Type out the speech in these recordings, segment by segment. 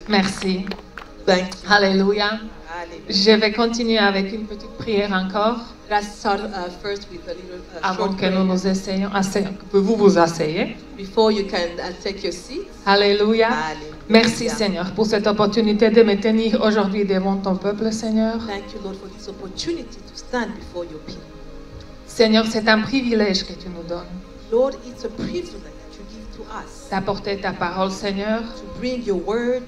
Merci. Thank you. Alléluia. Hallelujah. Je vais continuer avec une petite prière encore Let's start first with a little avant short que nous prayer. nous essayions. Que vous vous asseyez. Before you can take your seat. Alléluia. Hallelujah. Merci Seigneur pour cette opportunité de me tenir aujourd'hui devant ton peuple, Seigneur. Thank you, Lord, for this opportunity to stand before your people. Seigneur, c'est un privilège que tu nous donnes Lord, it's a privilege that you give to us d'apporter ta parole, Seigneur, to bring your word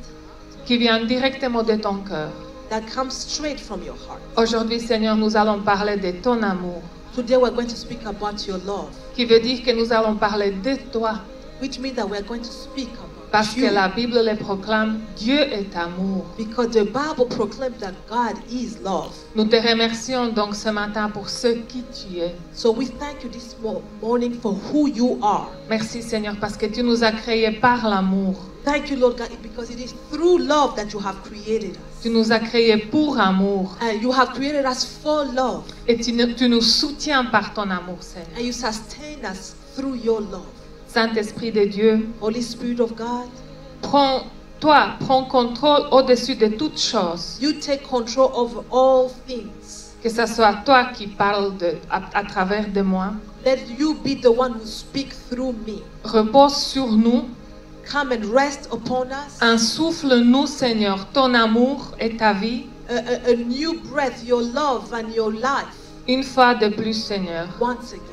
qui vient directement de ton cœur. that comes straight from your heart. Aujourd'hui, Seigneur, nous allons parler de ton amour, Today we're going to speak about your love, qui veut dire que nous allons parler de toi, which means that we're going to speak about parce you. que la Bible le proclame, Dieu est amour. Because the Bible proclaims that God is love. Nous te remercions donc ce matin pour ce qui tu es. So we thank you this morning for who you are. Merci Seigneur parce que tu nous as créés par l'amour. Thank you, Lord God, because it is through love that you have created us. Tu nous as créés pour amour. And you have created us for love. Et tu nous soutiens par ton amour, Seigneur. And you sustain us through your love. Saint-Esprit de Dieu, Holy Spirit of God, prends contrôle au-dessus de toutes choses. you take control over all things. Que ce soit toi qui parles à travers de moi. Let you be the one who speaks through me. Repose sur nous. Come and rest upon us. Insouffle-nous, Seigneur, ton amour et ta vie. A new breath, your love and your life. Une fois de plus, Seigneur. Once again.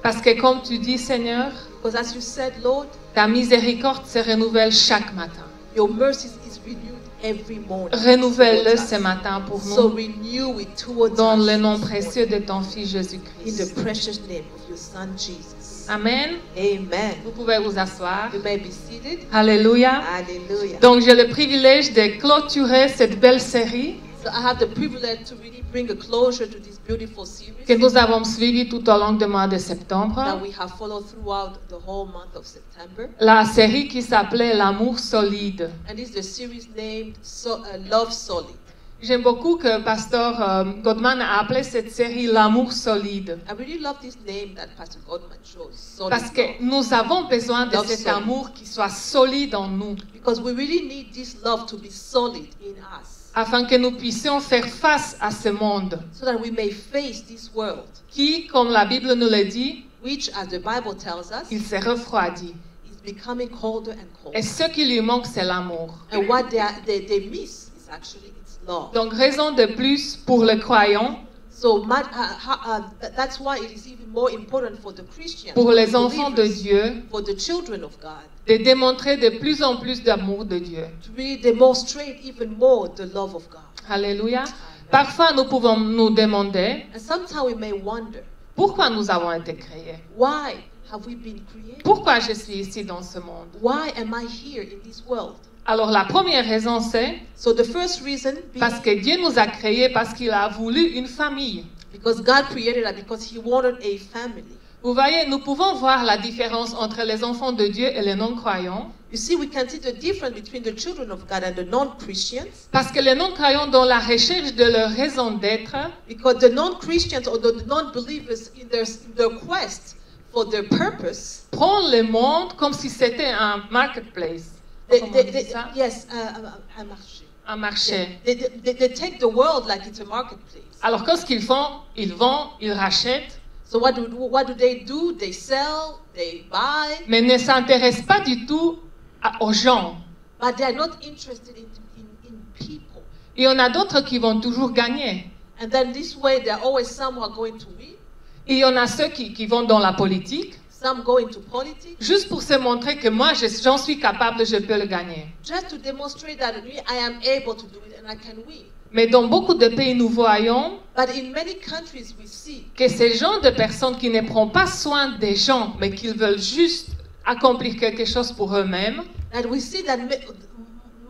Parce que comme tu dis, Seigneur, Because as you said, Lord, ta miséricorde se renouvelle chaque matin. your mercy is renewed every morning. Renouvelle-le towards us. ce matin pour So nous. renew it towards Dans us le nom this précieux morning. de ton Fils In Jésus-Christ. the precious name of your Son Jesus. Amen. Amen. Vous pouvez vous asseoir. You may be seated. Alléluia. Hallelujah. Donc j'ai le privilège de clôturer cette belle série So I have the privilege to really bring a closure to this beautiful series que nous avons suivie tout au long du mois de septembre. that we have followed throughout the whole month of September. La série qui s'appelait L'amour solide. And this is the series named Love Solid. J'aime beaucoup que Pasteur Godman a appelé cette série L'amour solide. I really love this name that Pastor Godman chose. Solid Parce que love. nous avons besoin de Love cet solid. amour qui soit solide en nous, Because we really need this love to be solid in us afin que nous puissions faire face à ce monde so that we may face this world, qui, comme la Bible nous le dit, which, as the Bible tells us, il se refroidit. is becoming colder and Et colder. ce qui lui manque, c'est l'amour. And what they miss is actually its love. Donc, raison de plus pour le croyant, So that's why it is even more important for the Christians, pour for les the enfants de believers, Dieu, for the children of God, de démontrer de plus en plus d'amour de Dieu. to really demonstrate even more the love of God. Alléluia. Parfois, nous pouvons nous demander And sometimes we may wonder, pourquoi nous avons été créés. why have we been created? Pourquoi je suis ici dans ce monde. Why am I here in this world? Alors, la première raison, c'est So the first reason being parce que Dieu nous a créés, parce qu'il a voulu une famille. because God created us because He wanted a family. Vous voyez, nous pouvons voir la différence entre les enfants de Dieu et les non-croyants. You see, we can see the difference between the children of God and the non-Christians Parce que les non-croyants, dans la recherche de leur raison d'être, because the non-Christians or the non-believers in their quest for their purpose, prennent le monde comme si c'était un marketplace. Comment on dit ça? yes, un marché. Un marché. They take the world like it's a marketplace. Alors, qu'est-ce qu'ils font? Ils vendent, ils rachètent, So what do they do? They sell, they buy, mais ne s'intéressent pas du tout aux gens. but they are not interested in people. Il y en a d'autres qui vont toujours gagner. And then this way, there are always some who are going to win, Il y en a ceux qui vont dans la politique, some go into politics, juste pour se montrer que moi, j'en suis capable, je peux le gagner. just to demonstrate that I am able to do it and I can win. Mais dans beaucoup de pays, nous voyons But in many countries, we see que ces gens de personnes qui ne prennent pas soin des gens, mais qui veulent juste accomplir quelque chose pour eux-mêmes, that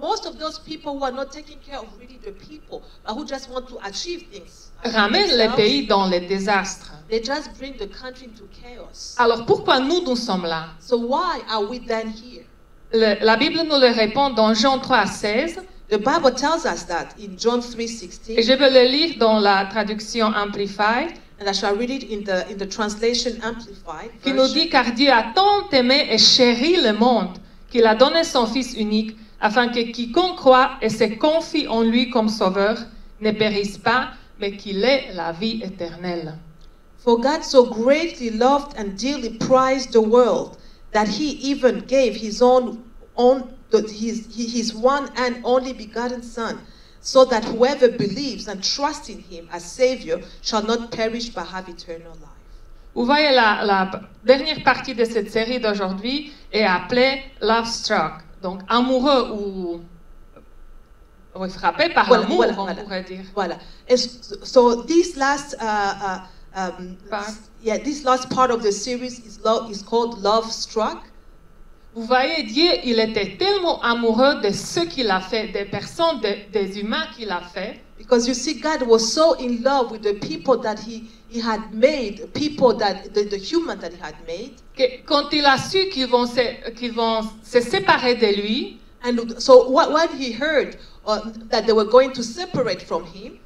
most of those people who are not taking care of really the people, but who just want to achieve things, ramènent les themselves, pays dans les désastres. they just bring the country into chaos. Alors pourquoi nous sommes là? So why are we then here? La Bible nous le répond dans Jean 3,16. The Bible tells us that in John Et 3:16, je vais le lire dans la traduction Amplified, and I shall read it in the translation Amplified qui nous version. dit « Car Dieu a tant aimé et chéri le monde qu'il a donné son Fils unique, afin que quiconque croit et se confie en lui comme sauveur ne périsse pas, mais qu'il ait la vie éternelle. For God so greatly loved and dearly prized the world that he even gave his one and only begotten Son, so that whoever believes and trusts in him as Savior shall not perish but have eternal life. Vous voyez, la dernière partie de cette série d'aujourd'hui est appelée Love Struck, donc amoureux ou frappé par l'amour, on pourrait dire. Voilà. So this last this last part of the series is called Love Struck. Vous voyez, Dieu, il était tellement amoureux de ce qu'il a fait, des personnes, des humains qu'il a fait. Because you see, God was so in love with the people that he had made, people that the human that he had made. Que quand il a su qu'ils vont se séparer de lui, and so when he heard that they were going to separate from him,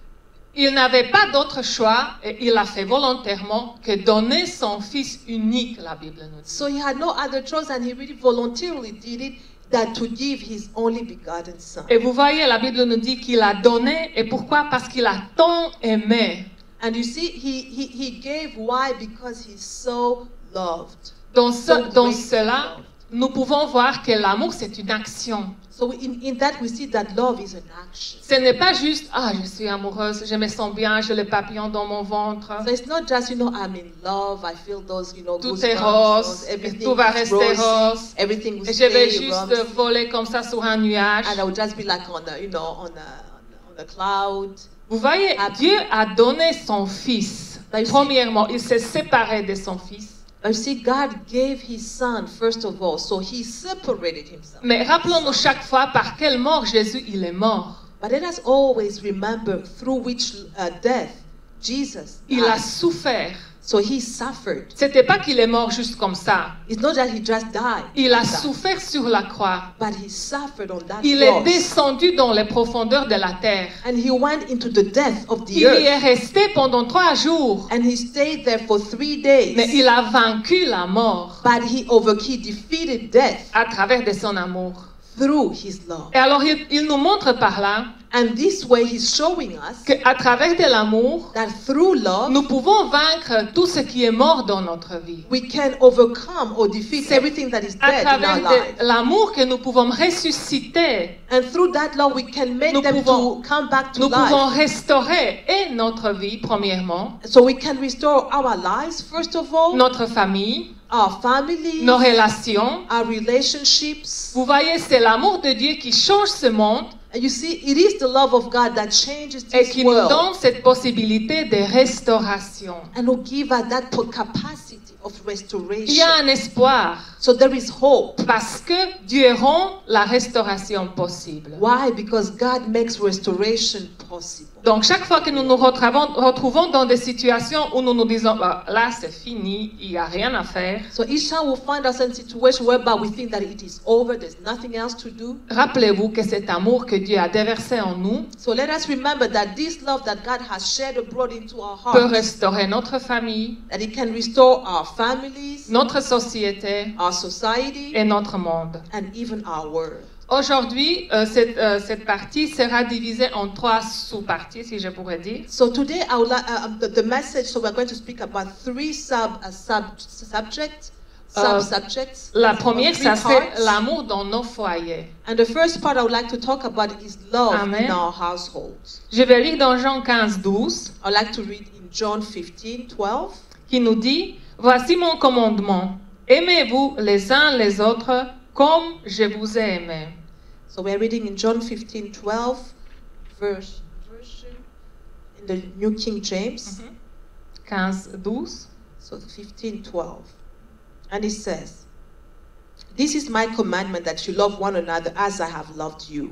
il n'avait pas d'autre choix et il a fait volontairement que donner son fils unique, la Bible nous dit. So he had no other choice, and he really voluntarily did it, that to give his only begotten Son. Et vous voyez, la Bible nous dit qu'il a donné, et pourquoi? Parce qu'il a tant aimé. And you see, he gave. Why? Because he's so loved. Dans cela, nous pouvons voir que l'amour, c'est une action. So in that we see that love is an action. Ce n'est pas juste, je suis amoureuse, je me sens bien, j'ai le papillon dans mon ventre. So it's not just, I'm in love, I feel those, tout est rose, tout va rester rose. Everything will et je vais stay juste rose. Voler comme ça sur un nuage. And I will just be like on a cloud. Vous voyez, Dieu a donné son fils. Premièrement, il s'est séparé de son fils. You see, God gave his Son first of all, so he separated himself. Mais rappelons-nous chaque fois par quelle mort Jésus il est mort. But let us always remember through which death Jesus il a souffert. So he suffered. C'était pas qu'il est mort juste comme ça. It's not that he just died. Il a souffert sur la croix. But he suffered on that il cross. est descendu dans les profondeurs de la terre. And he went into the depth of the il earth. y est resté pendant 3 jours. And he stayed there for 3 days. Mais il a vaincu la mort. But he defeated death. À travers de son amour. Through his love. Et alors il nous montre par là. And this way he's showing us qu'à travers de l'amour, that through love, nous pouvons vaincre tout ce qui est mort dans notre vie. We can overcome or defeat everything that is dead in our life. À travers l'amour que nous pouvons ressusciter. And through that love we can make them to come back to life. Nous pouvons restaurer notre vie premièrement. So we can restore our lives first of all. Notre famille. Our families, nos relations, our relationships. Vous voyez, c'est l'amour de Dieu qui change ce monde. And you see, it is the love of God that changes this et qui world. nous donne cette possibilité de restauration. And will give us that capacity of restoration. Il y a un espoir. So there is hope. Parce que Dieu rend la restauration possible. Why? Because God makes restoration possible. Donc chaque fois que nous nous retrouvons dans des situations où nous nous disons là c'est fini, il n'y a rien à faire. So each time we find ourselves in a situation whereby we think that it is over, there's nothing else to do. Rappelez-vous que cet amour que Dieu a déversé en nous. So let us remember that this love that God has shed abroad into our hearts. Peut restaurer notre famille. That it can restore our families. Notre société. Our society. Et notre monde. And even our world. Aujourd'hui, cette partie sera divisée en 3 sous-parties, si je pourrais dire. So today, I would like the message. So we're going to speak about 3 subjects. La première, ça c'est l'amour dans nos foyers. And the first part I would like to talk about is love Amen. in our households. Je vais lire dans Jean 15:12. I would like to read in John 15:12. Qui nous dit: Voici mon commandement. Aimez-vous les uns les autres comme je vous ai aimé. So we're reading in John 15:12 version in the New King James. 15:12. So 15:12. And it says, "This is my commandment that you love one another as I have loved you."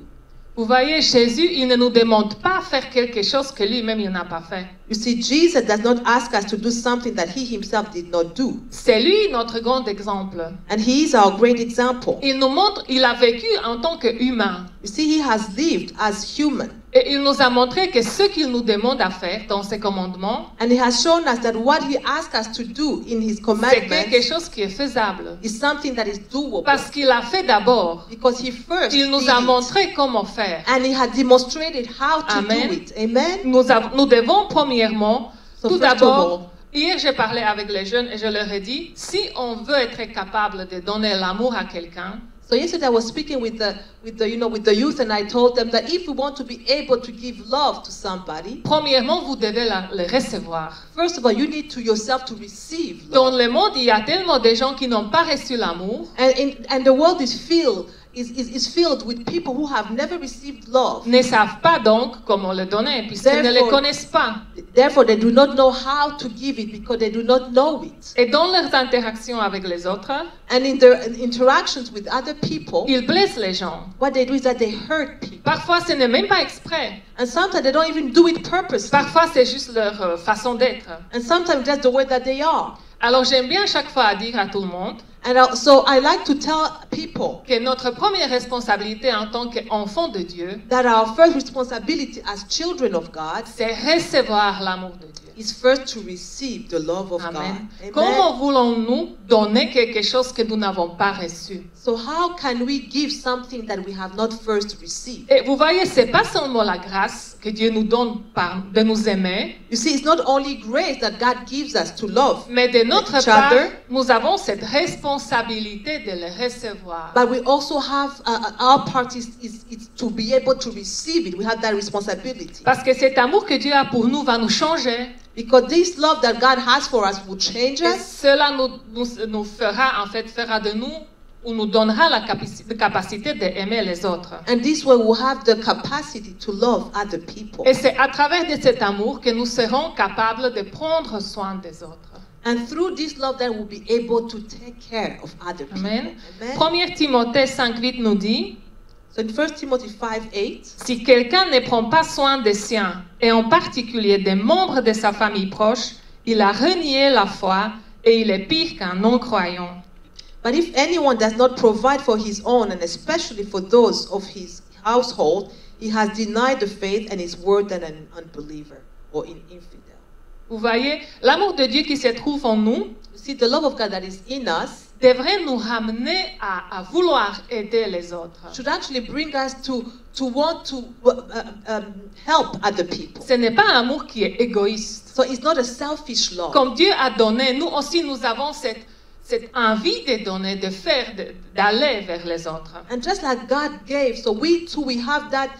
Vous voyez, Jésus, il ne nous demande pas de faire quelque chose que lui-même il n'a pas fait. You see, Jesus does not ask us to do something that he himself did not do. C'est lui notre grand exemple. And he is our great example. Il nous montre, il a vécu en tant qu'humain. You see, he has lived as human. Et il nous a montré que ce qu'il nous demande à faire dans ses commandements, And he has shown us that what he asks us to do in his c'est quelque commandments chose qui est faisable. is something that is doable. Parce qu'il a fait d'abord. Because he first Il nous did a it. montré comment faire. And he had demonstrated how to Amen. do it. Amen. Nous devons premièrement, So tout first of d'abord, hier j'ai parlé avec les jeunes et je leur ai dit, si on veut être capable de donner l'amour à quelqu'un, So yesterday I was speaking with the youth, and I told them that if we want to be able to give love to somebody, premièrement, vous devez le recevoir. first of all, you need to yourself to receive love. Dans le monde, il y a tellement de gens qui n'ont pas reçu l'amour. And the world is filled with people who have never received love. Ne savent pas donc comment le donner puisqu'ils ne le connaissent pas. Therefore, they do not know how to give it because they do not know it. Et dans leurs interactions avec les autres, And in their interactions with other people, ils blessent les gens. what they do is that they hurt people. Parfois, ce n'est même pas exprès. And sometimes they don't even do it purposely. Parfois, c'est juste leur façon d'être. And sometimes that's the way that they are. Alors, j'aime bien chaque fois dire à tout le monde So I like to tell people que notre première responsabilité en tant qu'enfant de Dieu, that our first responsibility as children of God c'est recevoir l'amour de Dieu. is first to receive the love of Amen. God. Amen. Comment voulons-nous donner quelque chose que nous n'avons pas reçu? So how can we give something that we have not first received? Et vous voyez, c'est pas seulement la grâce que Dieu nous donne de nous aimer, You see, it's not only grace that God gives us to love, mais de notre each part, other, nous avons cette responsabilité de le recevoir. but we also have our part is to be able to receive it. We have that responsibility. Parce que cet amour que Dieu a pour nous va nous changer. Because this love that God has for us will change Et us. cela nous fera de nous, ou nous donnera la capacité d'aimer les autres. And this way we'll have the capacity to love other people. Et c'est à travers de cet amour que nous serons capables de prendre soin des autres. And through this love that we'll be able to take care of other people. Amen. Amen. 1 Timothée 5:8 nous dit, So in 1 Timothy 5:8, si quelqu'un ne prend pas soin des siens, et en particulier des membres de sa famille proche, il a renié la foi et il est pire qu'un non-croyant. but if anyone does not provide for his own, and especially for those of his household, he has denied the faith and is worse than an unbeliever or an infidel. Vous voyez, l'amour de Dieu qui se trouve en nous You see, the love of God that is in us devrait nous ramener à vouloir aider les autres. should actually bring us to want to help other people. Ce n'est pas un amour qui est égoïste. So it's not a selfish love. Comme Dieu a donné, nous aussi nous avons cette envie de donner, de faire, d'aller vers les autres. And just like God gave, so we too, we have that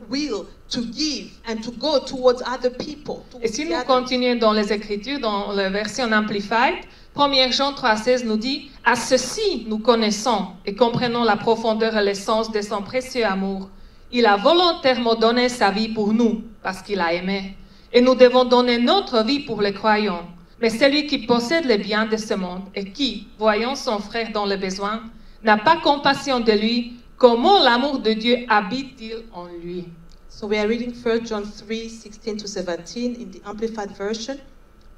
will to give and to go towards other people. Et si nous towards the continuons dans les Écritures, dans la version Amplified, 1 Jean 3,16 nous dit « À ceci nous connaissons et comprenons la profondeur et l'essence de son précieux amour. Il a volontairement donné sa vie pour nous, parce qu'il a aimé. Et nous devons donner notre vie pour les croyants. Mais celui qui possède les biens de ce monde et qui, voyant son frère dans le besoin, n'a pas compassion de lui, comment l'amour de Dieu habite-t-il en lui ?» So we are reading 1 John 3:16-17 in the Amplified Version.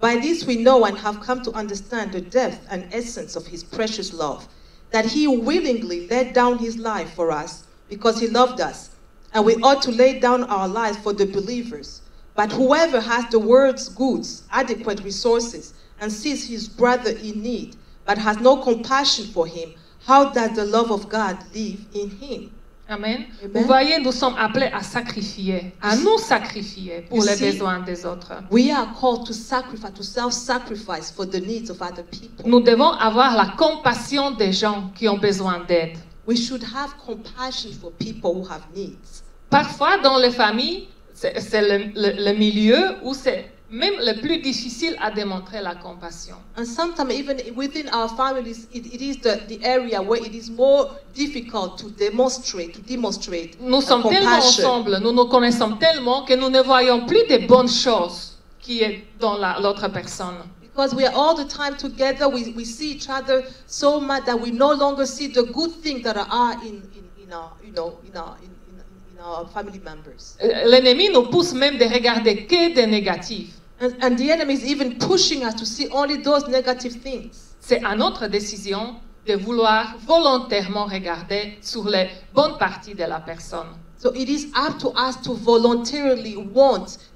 By this we know and have come to understand the depth and essence of his precious love, that he willingly laid down his life for us because he loved us, and we ought to lay down our lives for the believers. But whoever has the world's goods, adequate resources, and sees his brother in need, but has no compassion for him, how does the love of God live in him? Amen. Amen. Vous voyez, nous sommes appelés à sacrifier, à nous sacrifier pour You les see, besoins des autres. We are called to sacrifice, to self-sacrifice for the needs of other people. Nous devons avoir la compassion des gens qui ont besoin d'aide. We should have compassion for people who have needs. Parfois, dans les familles, c'est le milieu où c'est même le plus difficile à démontrer la compassion. And sometimes even within our families, it is the area where it is more difficult to demonstrate Nous sommes tellement compassion. ensemble, nous nous connaissons tellement que nous ne voyons plus des bonnes choses qui est dans l'autre personne. Because we are all the time together, we see each other so much that we no longer see the good things that are in our our family members. L'ennemi nous pousse même de regarder que des négatifs. And the enemy is even pushing us to see only those negative things. C'est à notre décision de vouloir volontairement regarder sur les bonnes parties de la personne. So it is up to us to voluntarily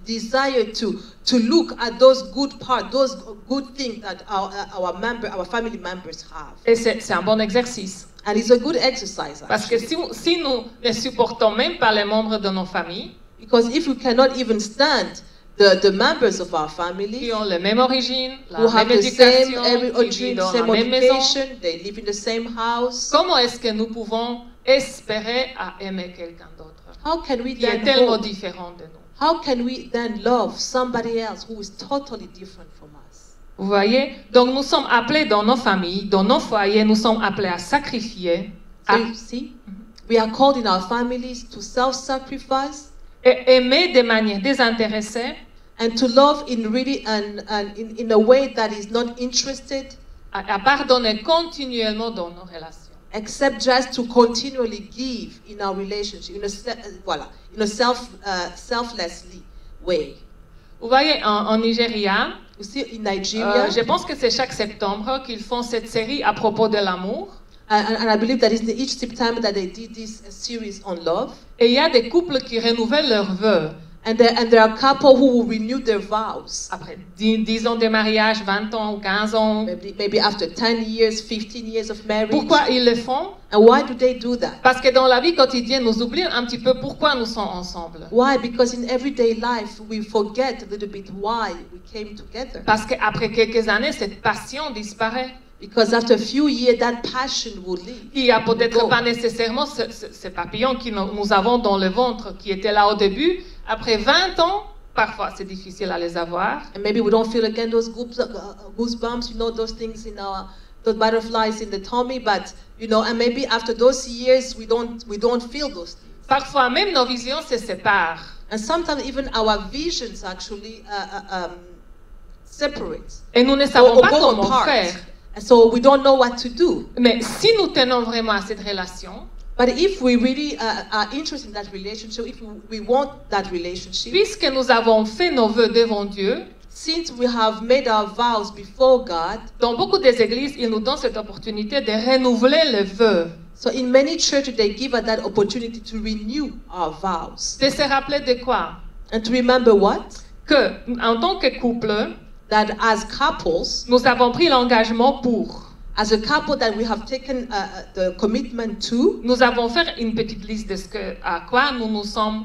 desire to look at those good parts, those good things that our family members have. Et c'est un bon exercice. And it's a good exercise. Parce que si nous ne supportons même pas les membres de nos familles, because if we cannot even stand the members of our family qui ont la même origine, la who have même the same éducation, qui vivent dans la same même maison, education, they live in the same house. comment est-ce que nous pouvons espérer à aimer quelqu'un d'autre How can we qui est then tellement hope? différent de nous? How can we then love somebody else who is totally different from us? Vous voyez? Donc nous sommes appelés dans nos familles, dans nos foyers, nous sommes appelés à sacrifier, So you see, we are called in our families to self-sacrifice et aimer de manière désintéressée, and to love in really in a way that is not interested, à pardonner continuellement dans nos relations. except just to continually give in our relationship, in a selflessly way. Vous voyez, en Nigeria, You see, in Nigeria, je pense que c'est chaque septembre qu'ils font cette série à propos de l'amour. and I believe that it's each September that they did this series on love. Et il y a des couples qui renouvellent leurs vœux. And there are couples who will renew their vows. Après 10 ans de mariage, 20 ans ou 15 ans. Maybe after 10 years, 15 years of marriage. Pourquoi ils le font? And why do they do that? Parce que dans la vie quotidienne, nous oublions un petit peu pourquoi nous sommes ensemble. Why? Because in everyday life, we forget a little bit why we came together. Parce qu'après quelques années, cette passion disparaît. Because after a few years, that passion will leave. Il n'y a peut-être Go. pas nécessairement ce papillon que nous avons dans le ventre qui était là au début. Après 20 ans, parfois c'est difficile à les avoir. And maybe we don't feel again those goosebumps, those things in those butterflies in the tummy. But and maybe after those years, we don't feel those things. Parfois même nos visions se séparent. And sometimes even our visions actually separate. Et nous ne savons Or pas go comment apart. faire. And so we don't know what to do. Mais si nous tenons vraiment à cette relation, But if we really are interested in that relationship, if we want that relationship, puisque nous avons fait nos vœux devant Dieu, since we have made our vows before God, dans beaucoup des églises, ils nous donnent cette opportunité de renouveler les vœux, so in many churches they give us that opportunity to renew our vows. de se rappeler de quoi? And to remember what? Que, en tant que couple, That as couples, nous avons pris l'engagement pour. as a couple that we have taken the commitment to, Nous avons fait une petite liste de à quoi nous nous sommes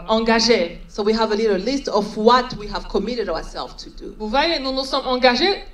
engagés. so we have a little list of what we have committed ourselves to do. Vous voyez, nous nous sommes engagés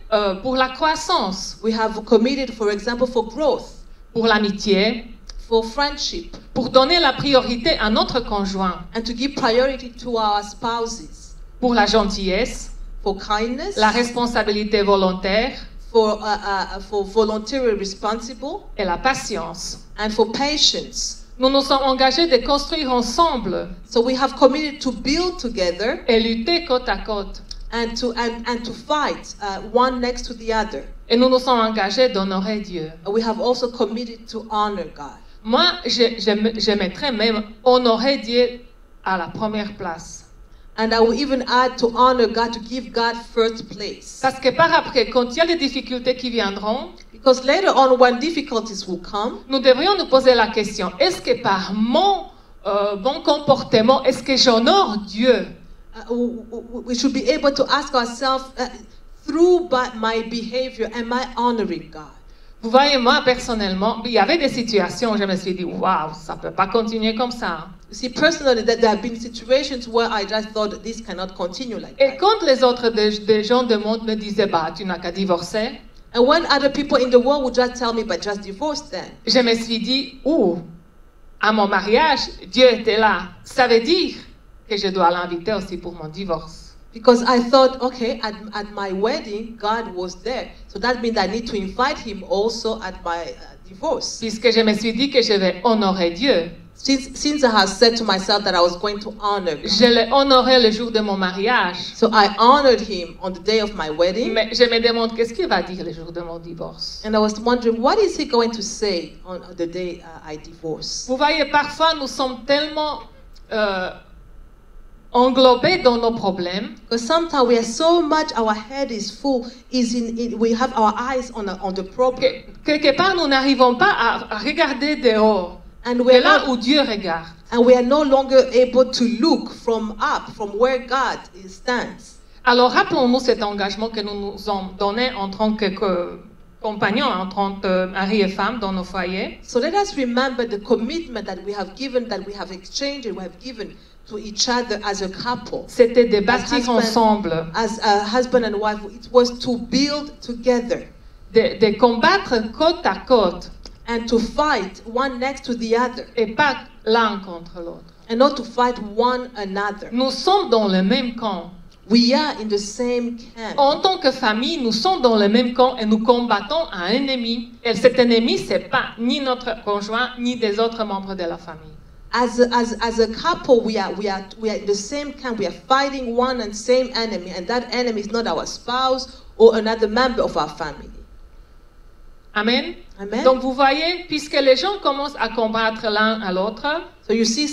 pour la croissance, We have committed, for example, for growth, pour l'amitié, for friendship, pour donner la priorité à notre conjoint, and to give priority to our spouses, pour la gentillesse, for kindness, la responsabilité volontaire for voluntary responsible, et la patience. and for patience. Nous nous sommes engagés de construire ensemble So we have committed to build together et lutter côte à côte. and to fight one next to the other. Et nous nous sommes engagés d'honorer Dieu. We have also committed to honor God. Moi, je mettrais même honorer Dieu à la première place. And I will even add to honor God, to give God first place. Parce que par après, quand il y a des difficultés qui viendront, Because later on, when difficulties will come, nous devrions nous poser la question, est-ce que par mon bon comportement, est-ce que j'honore Dieu? we should be able to ask ourselves, through my behavior, am I honoring God? Vous voyez, moi, personnellement, il y avait des situations où je me suis dit, waouh, ça ne peut pas continuer comme ça. You see, personally, there have been situations where I just thought this cannot continue like Et that. quand les autres des gens du monde me disaient, bah, tu n'as qu'à divorcer, And when other people in the world would just tell me, but just divorce then. je me suis dit, à mon mariage, Dieu était là. Ça veut dire que je dois l'inviter aussi pour mon divorce. Because I thought, okay, at my wedding, God was there. So that means I need to invite him also at my divorce. Puisque je me suis dit que je vais honorer Dieu. Since I have said to myself that I was going to honor God. Je l'ai honoré le jour de mon mariage. So I honored him on the day of my wedding. Mais je me demande qu'est-ce qu'il va dire le jour de mon divorce. And I was wondering, what is he going to say on the day I divorce? Vous voyez, parfois nous sommes tellement englobés dans nos problèmes. Because sometimes we are so much, our head is full, we have our eyes on the problem. Quelque part, nous n'arrivons pas à regarder dehors. And C'est là où Dieu regarde. And we are no longer able to look from where God stands. Alors rappelons-nous cet engagement que nous nous avons donné en tant que compagnons, en tant que mari et femme dans nos foyers. So let us remember the commitment that we have given, that we have exchanged, and we have given to each other as a couple. C'était de bâtir ensemble. As a husband and wife, it was to build together. De combattre côte à côte. And to fight one next to the other. Et pas l'un contre l'autre. And not to fight one another. Nous sommes dans le même camp. We are in the same camp. En tant que famille, nous sommes dans le même camp et nous combattons un ennemi. Et cet ennemi, c'est pas ni notre conjoint ni des autres membres de la famille. As a couple, we are in the same camp. We are fighting one and same enemy, and that enemy is not our spouse or another member of our family. Amen. Amen. Donc vous voyez, puisque les gens commencent à combattre l'un à l'autre, so you see,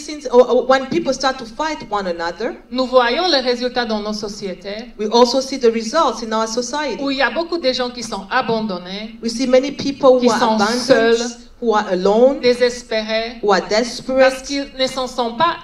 when people start to fight one another, nous voyons les résultats dans nos sociétés. We also see the results in our society. Où il y a beaucoup de gens qui sont abandonnés. We see many people who are abandoned, seuls, who are alone, désespérés, who are desperate, parce qu'ils ne se sont pas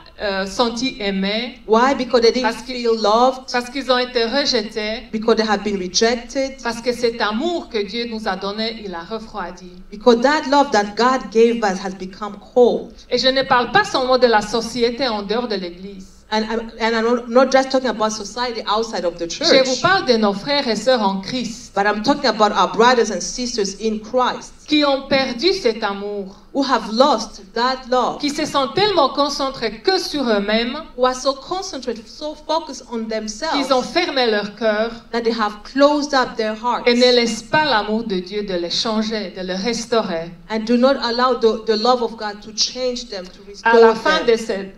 sentis aimés. Why? Because they didn't feel loved. Parce qu'ils ont été rejetés. Because they have been rejected. Parce que cet amour que Dieu nous a donné, il a refroidi. Because that love that God gave us has become cold. Et je ne parle pas seulement de la société en dehors de l'église. And I'm not just talking about society outside of the church. Je vous parle de nos frères et sœurs en Christ. But I'm talking about our brothers and sisters in Christ. Qui ont perdu cet amour. Who have lost that love. Qui se sont tellement concentrés que sur eux-mêmes. Who are so concentrated, so focused on themselves. Qu'ils ont fermé leur cœur. That they have closed up their hearts. Et ne laissent pas l'amour de Dieu de les changer, de les restaurer. And do not allow the love of God to change them, to restore them.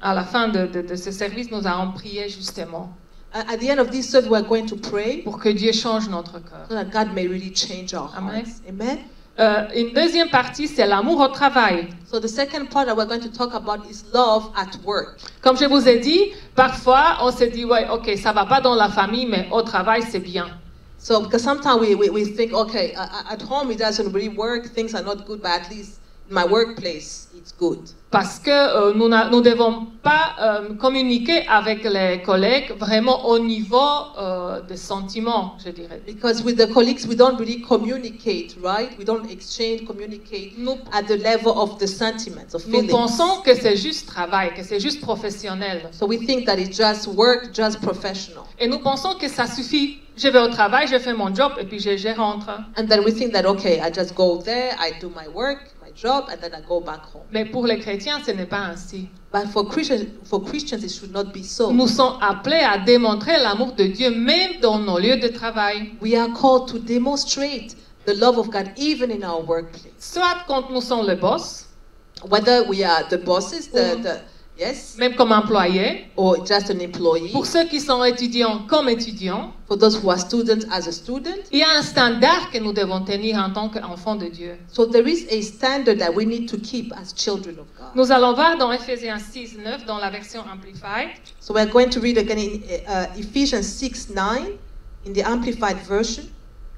À la fin de ce service, nous allons prier justement. At the end of this service, we are going to pray. Pour que Dieu change notre cœur. So that God may really change our hearts. Amen. Une deuxième partie, c'est l'amour au travail. So the second part that we're going to talk about is love at work. Comme je vous ai dit, parfois on se dit ouais, ok, ça va pas dans la famille, mais au travail c'est bien. So because sometimes we think, okay, at home it doesn't really work, things are not good, but at least in my workplace it's good. Parce que nous ne devons pas communiquer avec les collègues vraiment au niveau des sentiments, je dirais. Because with the colleagues we don't really communicate, right? We don't communicate at the level of the sentiments, of feelings. Nous pensons que c'est juste travail, que c'est juste professionnel. So we think that it's just work, just professional. Et nous pensons que ça suffit. Je vais au travail, je fais mon job et puis je rentre. And then we think that okay, I just go there, I do my work, my job, and then I go back home. Mais pour les chrétiens, ce n'est pas ainsi. But for Christians, it should not be so. Nous sommes appelés à démontrer l'amour de Dieu même dans nos lieux de travail. We are called to demonstrate the love of God even in our workplace. Soit quand nous sommes le boss, whether we are the bosses, yes, même comme employés, or just an employee. Pour ceux qui sont étudiants comme étudiants, for those who are students as a student, il y a un standard que nous devons tenir en tant qu'enfants de Dieu. So there is a standard that we need to keep as children of God. Nous allons voir dans Ephésiens 6:9 dans la version Amplified. So we're going to read again in Ephesians 6:9 in the Amplified version.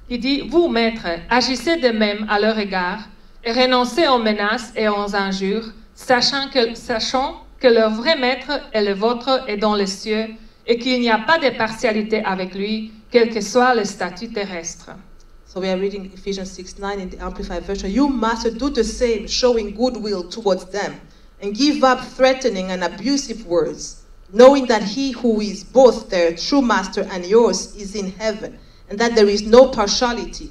Qui dit: Vous, maîtres, agissez de même à leur égard et renoncez aux menaces et aux injures, sachant que leur vrai maître est le vôtre et dans les cieux, et qu'il n'y a pas de partialité avec lui, quel que soit le statut terrestre. So we are reading Ephesians 6:9 in the Amplified version. You, master, do the same, showing goodwill towards them, and give up threatening and abusive words, knowing that he who is both their true master and yours is in heaven, and that there is no partiality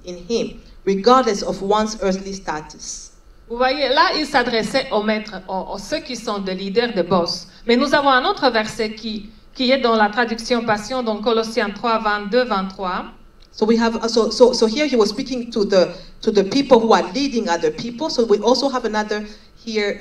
in him, regardless of one's earthly status. Vous voyez, là, il s'adressait aux maîtres, aux ceux qui sont des leaders, des boss. Mais nous avons un autre verset qui est dans la traduction Passion, dans Colossiens 3, 22-23. So we have so here he was speaking to the people who are leading other people. So we also have another here.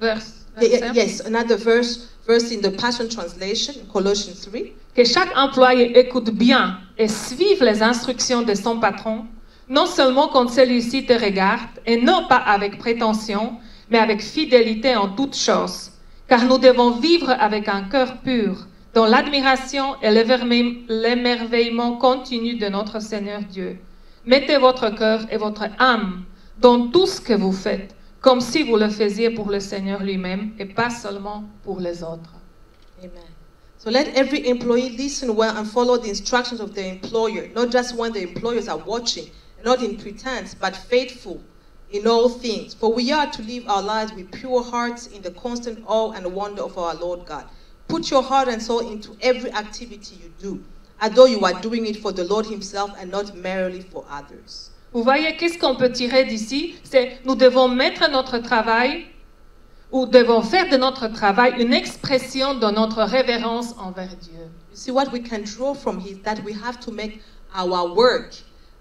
Yes, another verse in the Passion Translation, Colossians 3. Que chaque employé écoute bien et suive les instructions de son patron. non seulement quand celui-ci te regarde, et non pas avec prétention, mais avec fidélité en toutes choses. Car nous devons vivre avec un cœur pur, dans l'admiration et l'émerveillement continu de notre Seigneur Dieu. Mettez votre cœur et votre âme dans tout ce que vous faites, comme si vous le faisiez pour le Seigneur lui-même et pas seulement pour les autres. Amen. So let every employee listen well and follow the instructions of their employer, not just when the employers are watching, not in pretense, but faithful in all things. For we are to live our lives with pure hearts in the constant awe and wonder of our Lord God. Put your heart and soul into every activity you do, as though you are doing it for the Lord himself and not merely for others. Vous voyez, qu'est-ce qu'on peut tirer d'ici? C'est nous devons mettre notre travail, ou devons faire de notre travail une expression de notre révérence envers Dieu. You see, what we can draw from here is that we have to make our work,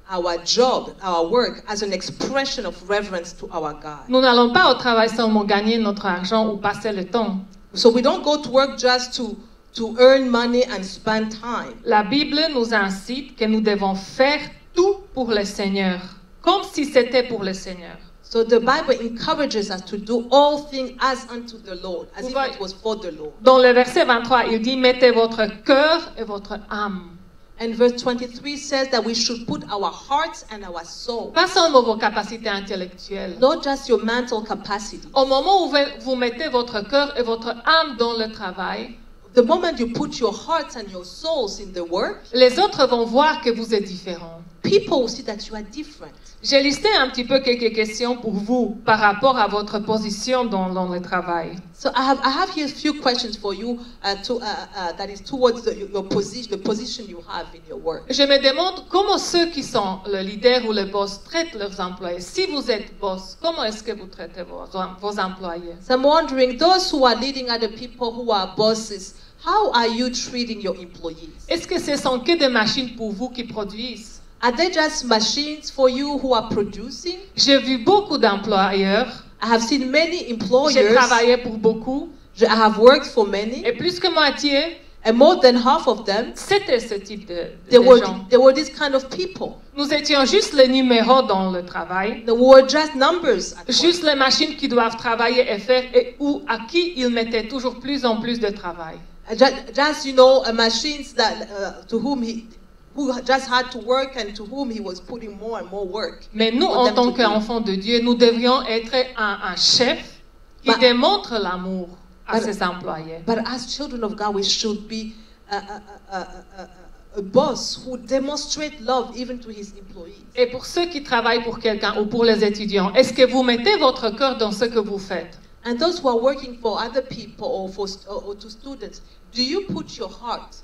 our job, our work as an expression of reverence to our God. Nous n'allons pas au travail seulement gagner notre argent ou passer le temps. So we don't go to work just to earn money and spend time. La Bible nous incite que nous devons faire tout pour le Seigneur, comme si c'était pour le Seigneur. So the Bible encourages us to do all things as unto the Lord, as if it was for the Lord. Dans le verset 23, il dit « Mettez votre cœur et votre âme ». And verse 23 says that we should put our hearts and our soul. Pas seulement vos capacités intellectuelles. Not just your mental capacity. Au moment où vous mettez votre cœur et votre âme dans le travail, the moment you put your hearts and your souls in the work, les autres vont voir que vous êtes différent. People will see that you are different. J'ai listé un petit peu quelques questions pour vous par rapport à votre position dans le travail. So I have here a few questions for you that is towards your position, the position you have in your work. Je me demande comment ceux qui sont le leader ou le boss traitent leurs employés. Si vous êtes boss, comment est-ce que vous traitez vos employés? So I'm wondering, those who are leading other people who are bosses, how are you treating your employees? Est-ce que ce sont que des machines pour vous qui produisent? Are they just machines for you who are producing? J'ai vu beaucoup d'employeurs. I have seen many employers. J'ai travaillé pour beaucoup. I have worked for many. Et plus que moitié, and more than half of them, c'était ce type de gens. They were this kind of people. Nous étions juste les numéros dans le travail. They were just numbers. Juste les machines qui doivent travailler et faire, et ou à qui ils mettaient toujours plus en plus de travail. Just you know, machines that to whom who just had to work and to whom he was putting more and more work. Mais nous, en tant qu'enfants de Dieu, nous devrions être un chef qui démontre l'amour à ses employés. But as children of God, we should be a boss who demonstrates love even to his employees. Et pour ceux qui travaillent pour quelqu'un ou pour les étudiants, est-ce que vous mettez votre cœur dans ce que vous faites? And those who are working for other people or to students, do you put your heart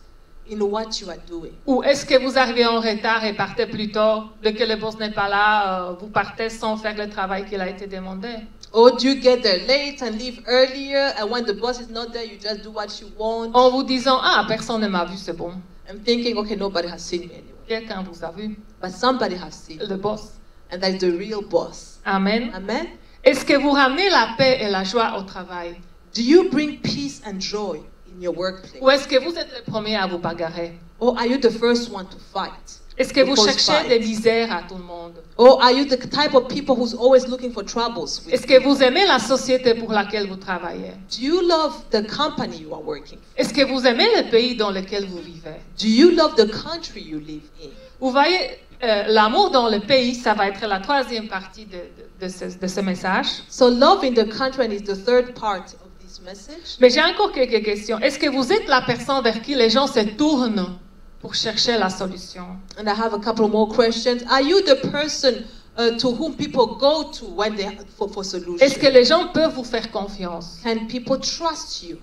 in what you are doing? Ou est-ce que vous arrivez en retard et partez plus tôt, dès que le boss n'est pas là, vous partez sans faire le travail qui a été demandé? Or do you get there late and leave earlier, and when the boss is not there, you just do what you want? En vous disant, ah, personne ne m'a vu, c'est bon. I'm thinking, okay, nobody has seen me anyway. Quelqu'un vous a vu. But somebody has seen le boss. And that is the real boss. Amen. Amen. Est-ce que vous ramenez la paix et la joie au travail? Do you bring peace and joy in your workplace? Ou est-ce que vous êtes le premier à vous bagarrer? Or are you the first one to fight? Est-ce que vous cherchez des misères à tout le monde? Or are you the type of people who's always looking for troubles with Est-ce que vous aimez la société pour laquelle vous travaillez? Do you love the company you are working for? Est-ce que vous aimez le pays dans lequel vous vivez? Do you love the country you live in? Vous voyez, l'amour dans le pays, ça va être la troisième partie de ce message. So love in the country is the third part of this message. Mais j'ai encore quelques questions. Est-ce que vous êtes la personne vers qui les gens se tournent pour chercher la solution? And I have a couple more questions. Are you the person to whom people go to when they for solutions? Est-ce que les gens peuvent vous faire confiance? Can people trust you?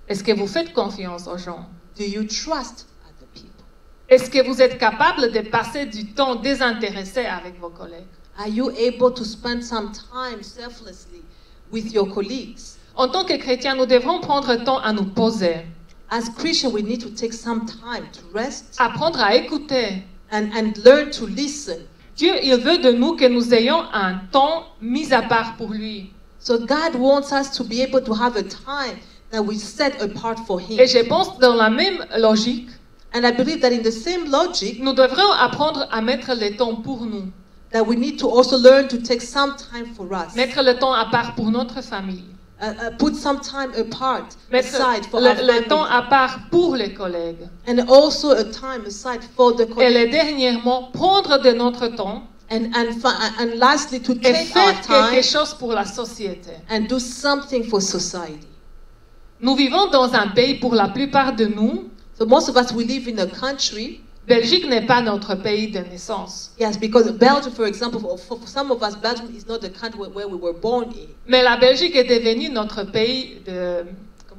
Est-ce que vous faites confiance aux gens? Do you trust other people? Est-ce que vous êtes capable de passer du temps désintéressé avec vos collègues? Are you able to spend some time selflessly with your colleagues? En tant que chrétiens, nous devrons prendre le temps à nous poser. As Christians, we need to take some time to rest. Apprendre à écouter. And learn to listen. Dieu, il veut de nous que nous ayons un temps mis à part pour lui. So God wants us to be able to have a time that we set apart for Him. Et je pense dans la même logique. And I believe that in the same logic, nous devrons apprendre à mettre le temps pour nous, that we need to also learn to take some time for us. mettre le temps à part pour notre famille, Put some time apart, mettre aside for our le temps family. à part pour les collègues. And also a time aside for the Et colleagues. dernièrement, prendre de notre temps And lastly, to et take our faire quelque time chose pour la société. and do something for society. Nous vivons dans un pays, pour la plupart de nous, So most of us, we live in a country. Belgique n'est pas notre pays de naissance. Yes, because Belgium, for example, for some of us, Belgium is not the country where we were born in. Mais la Belgique est devenue notre pays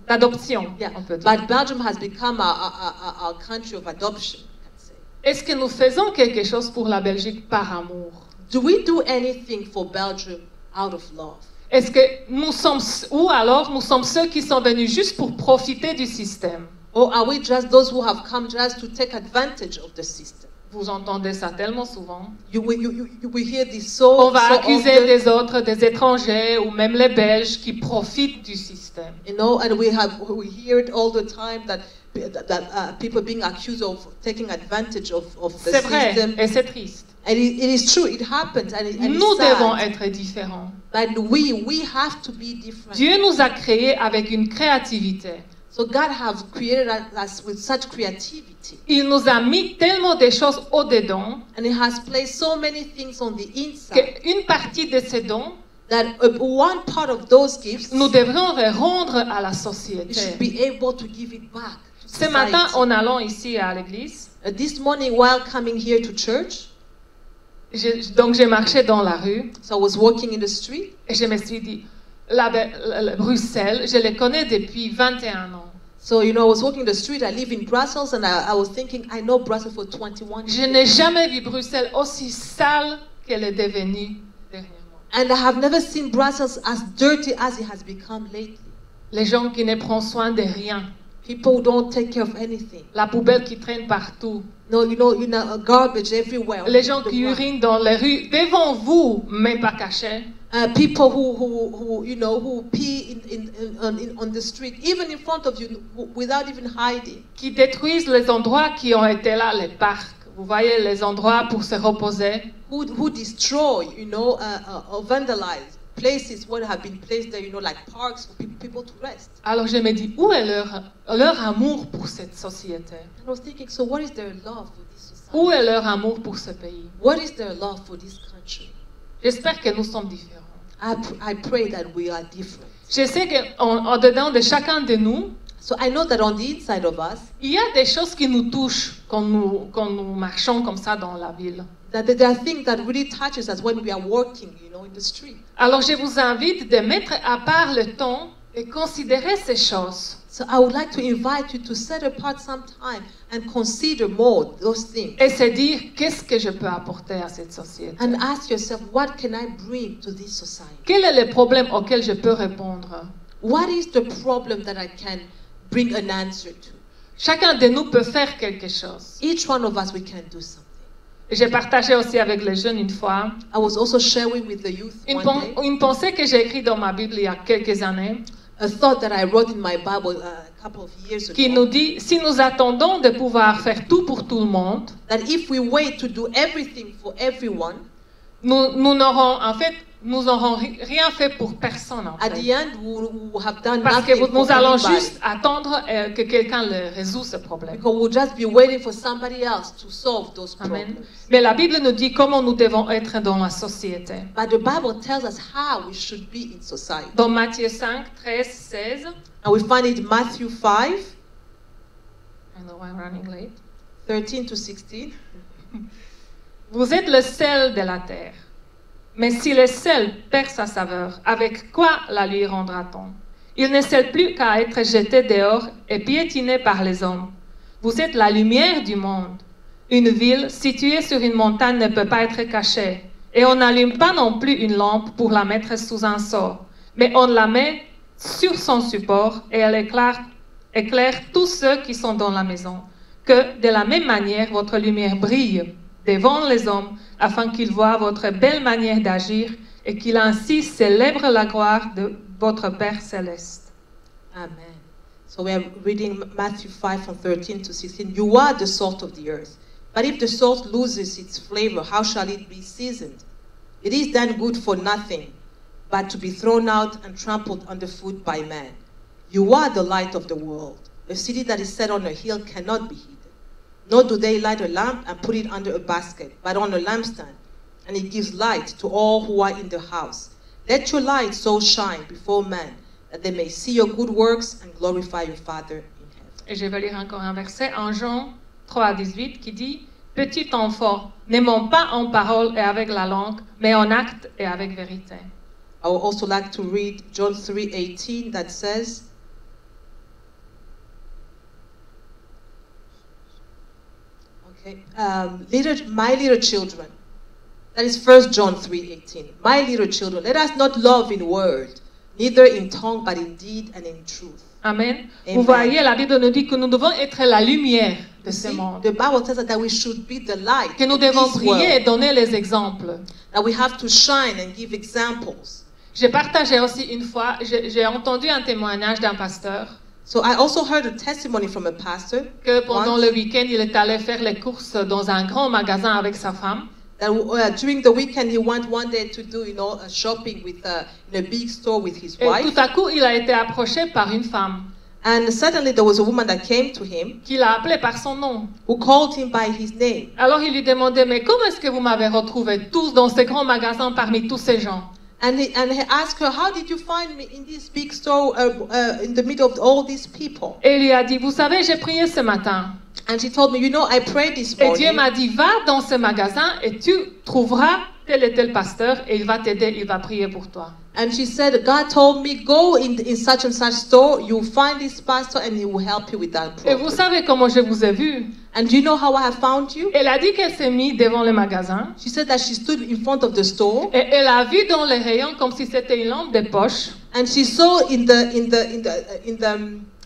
d'adoption, Yeah, on peut dire. but Belgium has become our country of adoption. Let's say. Est-ce que nous faisons quelque chose pour la Belgique par amour? Do we do anything for Belgium out of love? Est-ce que nous sommes, ou alors nous sommes ceux qui sont venus juste pour profiter du système? Or are we just those who have come just to take advantage of the system? Vous entendez ça tellement souvent. We hear this so, On va so accuser often, des autres, des étrangers ou même les Belges qui profitent du système. you know, and we hear it all the time that people being accused of taking advantage of the C'est vrai system. et c'est triste. And it is true, it happens, and Nous it's devons sad. être différents. But we have to be different. Dieu nous a créés avec une créativité. So God has created us with such creativity, Il nous a mis tellement de choses au-dedans and He has placed so many things on the inside qu'une partie de ces dons, that one part of those gifts nous devrions les rendre à la we should société. be able to give it back to Ce matin, society. en allant ici à l'église, This morning, while coming here to church, donc j'ai marché dans la rue so I was walking in the street, et je me suis dit, Bruxelles, je le connais depuis 21 ans. so I was walking the street. I live in Brussels, and I was thinking, I know Brussels for 21 Je years. n'ai jamais vu Bruxelles aussi sale qu'elle est devenue dernièrement. And I have never seen Brussels as dirty as it has become lately. Les gens qui ne prennent soin de rien. People who don't take care of anything. La poubelle qui traîne partout. No, garbage everywhere. Les gens qui urinent dans les rues devant vous, même pas cachés. People who pee on the street, even in front of you, without even hiding. Qui détruisent les endroits qui ont été là, les parcs. Vous voyez, les endroits pour se reposer. Who destroy, or vandalize places where have been placed there, like parks for people to rest. Alors je me dis, où est leur amour pour cette société? And I was thinking, so what is their love for this society? Où est leur amour pour ce pays? What is their love for this country? J'espère que nous sommes différents. I pray that we are different. Je sais qu'en dedans de chacun de nous, So I know that on the inside of us, il y a des choses qui nous touchent quand nous marchons comme ça dans la ville. that there are things that really touches us when we are walking, in the street. Alors je vous invite de mettre à part le temps et considérer ces choses. So I would like to invite you to set apart some time and consider more those things. Et se dire, qu'est-ce que je peux apporter à cette société? And ask yourself, what can I bring to this society? Quel est le problème auquel je peux répondre? What is the problem that I can bring an answer to? Chacun de nous peut faire quelque chose. Each one of us, we can do something. J'ai partagé aussi avec les jeunes une fois I was also sharing with the youth one day une pensée que j'ai écrite dans ma Bible il y a quelques années, a thought that I wrote in my Bible a couple of years qui ago. nous dit, si nous attendons de pouvoir faire tout pour tout le monde, That if we wait to do everything for everyone, nous n'aurons rien fait pour personne en at the fait. end we have done Parce que nothing nous for allons anybody. juste attendre que quelqu'un le résout ce problème. Because we'll just be waiting for somebody else to solve those Amen. problems. Mais la Bible nous dit comment nous devons être dans la société. But the Bible tells us how we should be in society. Dans Matthieu 5, 13, 16, And we find it in Matthew 5, I know I'm running late. 13 to 16. Vous êtes le sel de la terre. Mais si le sel perd sa saveur, avec quoi la lui rendra-t-on? Il ne sert plus qu'à être jeté dehors et piétiné par les hommes. Vous êtes la lumière du monde. Une ville située sur une montagne ne peut pas être cachée. Et on n'allume pas non plus une lampe pour la mettre sous un seau, mais on la met sur son support et elle éclaire tous ceux qui sont dans la maison. Que de la même manière, votre lumière brille devant les hommes, afin qu'ils voient votre belle manière d'agir et qu'ils ainsi célèbrent la gloire de votre Père céleste. Amen. So we are reading Matthew 5 from 13 to 16. You are the salt of the earth. But if the salt loses its flavor, how shall it be seasoned? It is then good for nothing, but to be thrown out and trampled underfoot by man. You are the light of the world. A city that is set on a hill cannot be hidden. Nor do they light a lamp and put it under a basket, but on a lampstand, and it gives light to all who are in the house. Let your light so shine before men, that they may see your good works and glorify your Father in heaven. Et je vais lire encore un verset en Jean 3:18 qui dit « Petit enfant, n'aimons pas en parole et avec la langue, mais en acte et avec vérité. » I would also like to read John 3:18 that says, my little children, that is 1 John 3:18. My little children, let us not love in word, neither in tongue, but in deed and in truth. Amen. Amen. Vous voyez, la Bible nous dit que nous devons être la lumière de You ce see, monde. the Bible tells us that we should be the light Que nous of devons this prier et world, donner les exemples. that we have to shine and give examples. J'ai partagé aussi une fois, j'ai entendu un témoignage d'un pasteur So I also heard a testimony from a pastor que pendant once, le week-end, il est allé faire les courses dans un grand magasin avec sa femme. that during the weekend he went one day to do, shopping with in a big store with his Et wife. tout à coup, il a été approché par une femme And suddenly there was a woman that came to him qui l'a appelé par son nom. who called him by his name. Alors il lui demandait, mais comment est-ce que vous m'avez retrouvé tous dans ce grand magasin parmi tous ces gens? And he asked her, how did you find me in this big store in the middle of all these people? Et il lui a dit, vous savez, j'ai prié ce matin. And she told me, I prayed this Et Dieu morning. m'a dit, va dans ce magasin et tu trouveras tel et tel pasteur et il va t'aider, il va prier pour toi. And she said, God told me, go in such and such store, you'll find this pastor and he will help you with that Et vous problem. savez comment je vous ai vu? And do you know how I have found you? Elle a dit qu'elle s'est mise devant le magasin She said that she stood in front of the store et elle a vu dans les rayons comme si c'était une lampe de poche. and she saw in the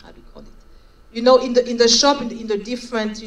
how do you call it? In the shop, in the different,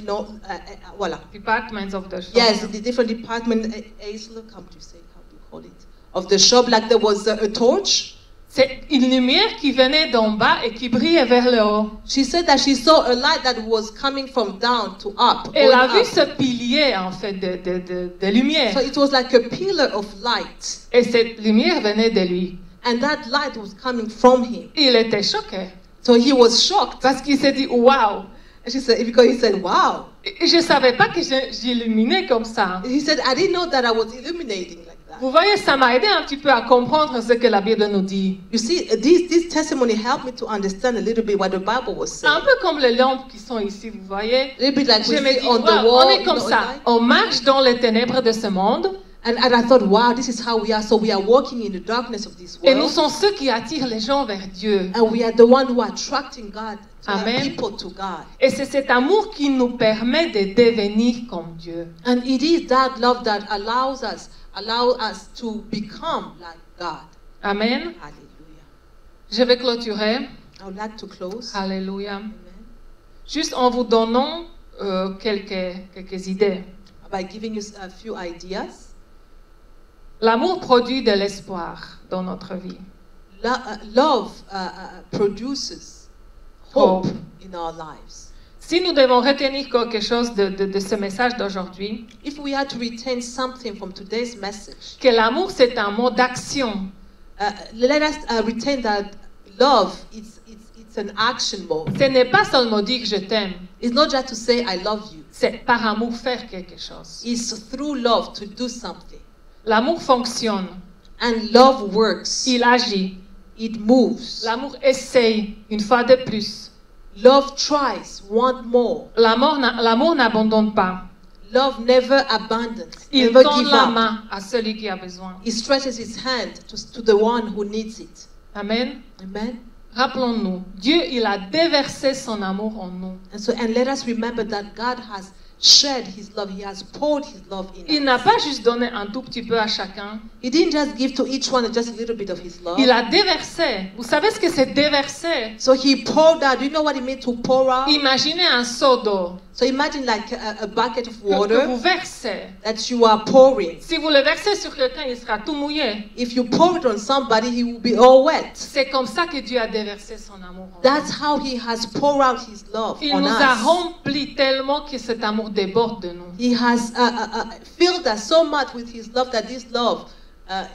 voila. Departments of the shop. Yes, in the different department, Aisla, come to say, how do you call it? Of the shop, like there was a torch. C'est une lumière qui venait d'en bas et qui brillait vers le haut. She said that she saw a light that was coming from down to up. Elle a vu Going ce up. pilier en fait de lumière. So it was like a pillar of light. Et cette lumière venait de lui. And that light was coming from him. Il était choqué So he was shocked. parce qu'il s'est dit waouh. And she said, because he said, wow. Je ne savais pas que j'illuminais comme ça. He said, I didn't know that I was illuminating like that. Vous voyez, ça m'a aidé un petit peu à comprendre ce que la Bible nous dit. You see, this testimony helped me to understand a little bit what the Bible was C'est un saying. peu comme les lampes qui sont ici, vous voyez. A little bit like we Je me see dis, on the wow, wall. on est comme ça. light. On marche dans les ténèbres de ce monde And I thought, wow, this is how we are. So we are walking in the darkness of this et nous world. sommes ceux qui attirent les gens vers Dieu. And we are the one who are attracting God, Amen. people to God. Et c'est cet amour qui nous permet de devenir comme Dieu. And it is that love that allow us to become like God. Amen. Hallelujah. Je vais clôturer. I would like to close. Alléluia. Amen. Juste en vous donnant quelques idées. By giving you a few ideas. L'amour produit de l'espoir dans notre vie. Love produces hope in our lives. Si nous devons retenir quelque chose de ce message d'aujourd'hui, If we are to retain something from today's message, que l'amour c'est un mot d'action. let us retain that love it's an action mode. Ce n'est pas seulement dire je t'aime, It's not just to say I love you. c'est par amour faire quelque chose. It's through love to do something. L'amour fonctionne, And love works. il agit. It moves. L'amour essaye une fois de plus. Love tries, want more. L'amour n'abandonne pas. Love never abandons, Il never tend give la up. main à celui qui a besoin. He stretches his hand to the one who needs it. Amen. Amen. Rappelons-nous, Dieu, il a déversé son amour en nous. And let us remember that God has shed his love. He has poured his love in Il us. n'a pas juste donné un tout petit peu à chacun. He didn't just give to each one just a little bit of his love. Il a déversé. Vous savez ce que c'est déverser? So he poured out. Do you know what it means to pour out? Imaginez un seau d'eau. So imagine like a bucket of que water vous versez. that you are pouring. Si vous le versez sur quelqu'un, il sera tout mouillé. If you pour it on somebody, he will be all wet. C'est comme ça que Dieu a déversé son amour en nous. That's how he has poured out his love Il on nous a us. remplis tellement que cet amour déborde de nous. He has filled us so much with his love that this love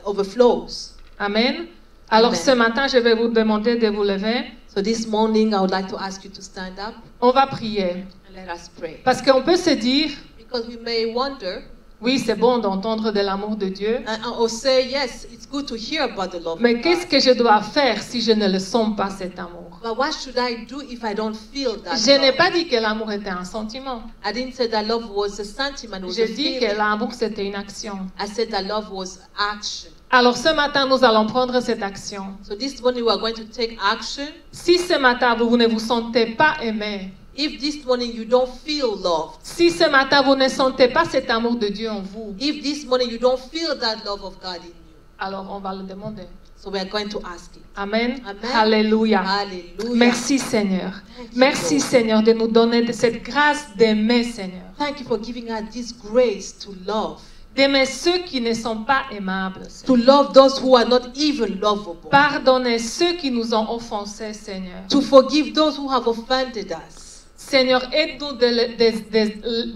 overflows. Amen. Alors Amen. ce matin, je vais vous demander de vous lever. So this morning, I would like to ask you to stand up On va prier. and let us pray. Parce qu'on peut se dire, Because we may wonder oui, c'est bon d'entendre de l'amour de Dieu, or say, yes, it's good to hear about the love mais of qu'est-ce God. que je dois faire si je ne le sens pas cet amour? But what should I do if I don't feel that Je n'ai love? pas dit que l'amour était un sentiment. I didn't say that love was a sentiment, it was J'ai a dit que feeling. l'amour c'était une action. I said that love was action. Alors ce matin, nous allons prendre cette action. So this morning we are going to take action. Si ce matin, vous ne vous sentez pas aimé, If this morning you don't feel loved, si ce matin, vous ne sentez pas cet amour de Dieu en vous, if this morning you don't feel that love of God in you, alors on va le demander. so we are going to ask it. Amen. Amen. Alléluia. Hallelujah. Merci Seigneur. Thank you, Merci Lord. Seigneur de nous donner de cette grâce d'aimer Seigneur. Thank you for giving us this grace to love. D'aimer ceux qui ne sont pas aimables. To love those who are not even lovable. Pardonner ceux qui nous ont offensés Seigneur. To forgive those who have offended us. Seigneur, aide-nous